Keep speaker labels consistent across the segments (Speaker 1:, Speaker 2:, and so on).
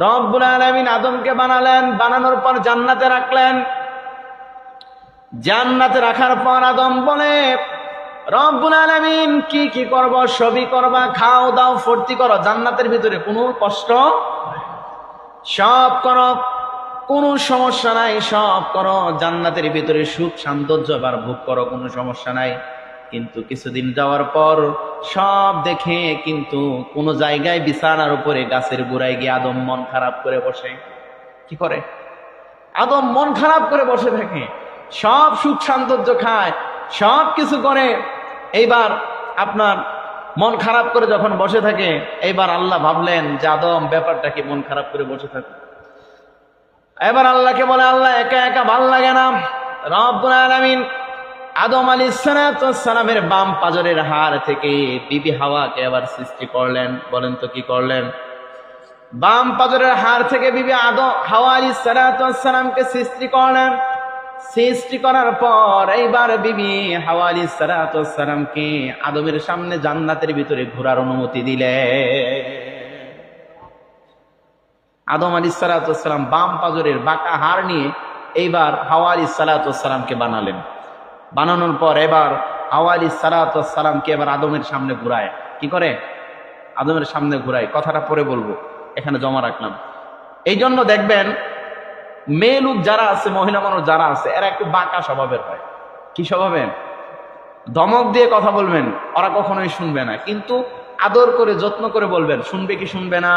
Speaker 1: রব্বুল আলামিন আদমকে বানালেন, বানানোর পর জান্নাতে রাখলেন। জান্নাতে রাখার পর আদম বলে, রব্বুল আলামিন কি কি করব? সবই করবা, খাও দাও ফুর্তি করো, জান্নাতের ভিতরে কোনো কষ্ট সব করো, কোনো সমস্যা নাই, সব করো, জান্নাতের ভিতরে সুখ শান্তর্য আর ভোগ করো, কোনো সমস্যা নাই। কিন্তু কিছুদিন যাওয়ার পর সব দেখে কিন্তু কোনো জায়গায় বিছানার উপরে গাছের গোড়ায় গিয়ে আদম মন খারাপ করে বসে। কি করে? আদম মন খারাপ করে বসে থাকে, সব সুখ শান্তর্য খায়, সব কিছু করে। এইবার আপনার মন খারাপ করে যখন বসে থাকে, এইবার আল্লাহ ভাবলেন যে আদম ব্যাপারটা কি, মন খারাপ করে বসে থাকে। এবার আল্লাহকে বলে, আল্লাহ একা একা ভাল লাগে না। রব্বুল আলামিন আদম আলাইহিস সালামের বাম পাজরের হাড় থেকে বিবি হাওয়াকে আবার সৃষ্টি করলেন। বলেন তো কি করলেন? বাম পাজরের হাড় থেকে বিবি হাওয়া আলাইহিস সালামকে সৃষ্টি করলেন। সৃষ্টি করার পর এইবার বিবি হাওয়া আলাইহিস সালামকে আদমের সামনে জান্নাতের ভিতরে ঘোরার অনুমতি দিলেন। আদম আলাইহিস সালাম বাম পাজরের বাঁকা হাড় নিয়ে এইবার হাওয়া আলাইহিস সালামকে বানালেন। বানানোর পর এবার হাওয়া আলাইহিস সালামকে এবার আদমের সামনে ঘুরায়। কি করে? আদমের সামনে ঘুরায়। কথাটা পরে বলবো, এখানে জমা রাখলাম। এই জন্য দেখবেন মেয়ে লোক যারা আছে, মহিলা মানুষ যারা আছে, এরা একটু বাঁকা স্বভাবের হয়। কি স্বভাবের? ধমক দিয়ে কথা বলবেন, ওরা কখনোই শুনবে না, কিন্তু আদর করে যত্ন করে বলবেন। শুনবে কি শুনবে না?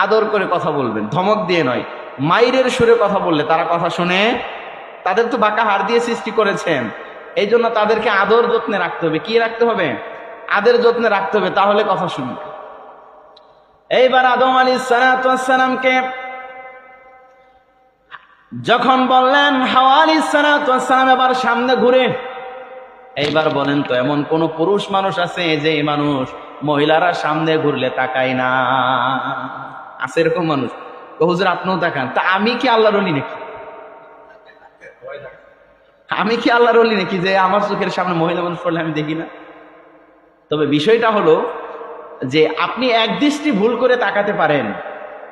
Speaker 1: আদর করে কথা বলবেন, ধমক দিয়ে নয়। মাইরের সুরে কথা বললে তারা কথা শুনে? তাদের তো বাঁকা হাড় দিয়ে সৃষ্টি করেছেন, এই জন্য তাদেরকে আদর যত্নে রাখতে হবে। কি রাখতে হবে? আদর যত্নে রাখতে হবে, তাহলে কথা শুনবে। এইবার আদম আলাইহিস সালামকে যখন বললেন, হাওয়া আলাইহিস সালাম এবার সামনে ঘুরে। এইবার বলেন তো, এমন কোন পুরুষ মানুষ আছে যে মানুষ মহিলারা সামনে ঘুরলে তাকায় না? আছে এরকম মানুষ? হুজুর আপনিও তাকান। তা আমি কি আল্লাহর ওলি নাকি? আমি কি আল্লাহর ওলি নাকি যে আমার চোখের সামনে মহিলা মানুষ পড়লে আমি দেখি না? তবে বিষয়টা হলো যে আপনি এক দৃষ্টি ভুল করে তাকাতে পারেন,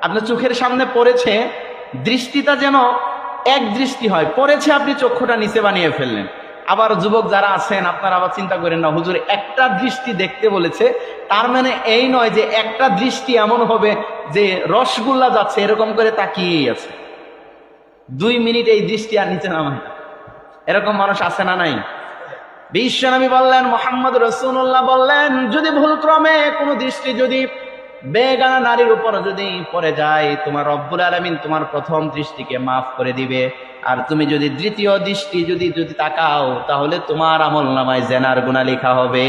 Speaker 1: আপনার চোখের সামনে পড়েছে, দৃষ্টিটা যেন এক দৃষ্টি হয়, পড়েছে, আপনি চক্ষুটা নিচে বানিয়ে ফেললেন। আবার যুবক যারা আছেন, আপনারা আবার চিন্তা করেন না হুজুর একটা দৃষ্টি দেখতে বলেছে, তার মানে এই নয় যে একটা দৃষ্টি এমন হবে যে রসগোল্লা যাচ্ছে এরকম করে তাকিয়েই আছে, 2 মিনিট এই দৃষ্টি আর নিচে নামায়। এরকম মানুষ আছে না নাই? বিশ্বনবী বললেন, মুহাম্মদ রাসূলুল্লাহ বললেন, যদি ভুলক্রমে কোনো দৃষ্টি যদি বেগানা নারীর উপর যদি পড়ে যায়, তোমার রব্বুল আলামিন তোমার প্রথম দৃষ্টিকে মাফ করে দিবে। আর তুমি যদি দ্বিতীয় দৃষ্টি যদি তাকাও, তাহলে তোমার আমলনামায় জিনার গুনাহ লেখা হবে।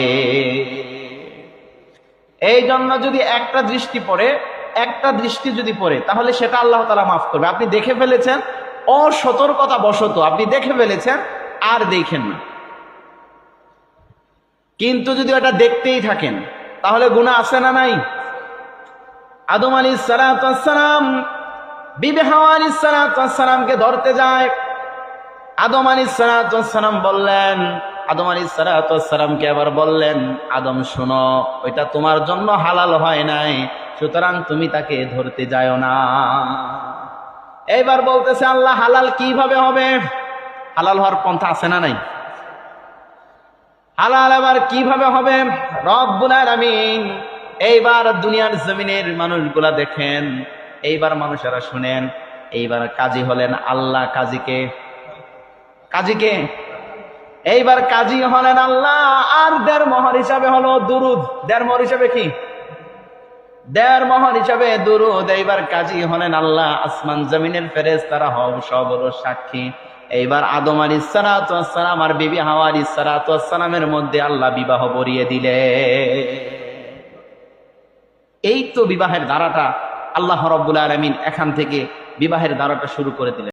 Speaker 1: এই জন্য যদি একটা দৃষ্টি পড়ে, একটা দৃষ্টি যদি পড়ে, তাহলে সেটা আল্লাহ তাআলা মাফ করবে। আপনি দেখে ফেলেছেন, অসতর্কতা বশত আপনি দেখে ফেলেছেন, আর দেখেন না। কিন্তু যদি ওটা দেখতেই থাকেন, তাহলে গুনাহ আছে না নাই? আদম আলাইহিস সালাম বিবি হাওয়া আলাইহিস সালামকে ধরতে যায়। আদম আলাইহিস সালাম বললেন, আদম আলাইহিস সালামকে আবার বললেন, আদম শোনো, ওইটা তোমার জন্য হালাল হয় নাই, সুতরাং তুমি তাকে ধরতে যাও না। এইবার বলতেছে, আল্লাহ হালাল কিভাবে হবে? হালাল হওয়ার পন্থা আছে না নাই? হালাল আবার কিভাবে হবে? রব্বুল আলামিন এইবার দুনিয়ার জমিনের মানুষগুলা দেখেন, এইবার মানুষেরা শুনেন, এইবার কাজী হলেন আল্লাহ। কাজীকে এইবার কাজী হলেন আল্লাহ। আর 1.5 মোহর হিসাবে হলো দুরুদ। 1.5 মোহর হিসাবে কি? 1.5 মোহর হিসাবে দুরুদ। এইবার কাজী হলেন আল্লাহ। আসমান জমিনের ফেরেশতারা সব হলো সাক্ষী। এইবার আদম আলাইহিস সালাম আর বিবি হাওয়া আলাইহিস সালামের মধ্যে আল্লাহ বিবাহ পড়িয়ে দিলে। এই তো বিবাহের ধারাটা আল্লাহ রাব্বুল আলামিন এখান থেকে বিবাহের ধারাটা শুরু করে দিলেন।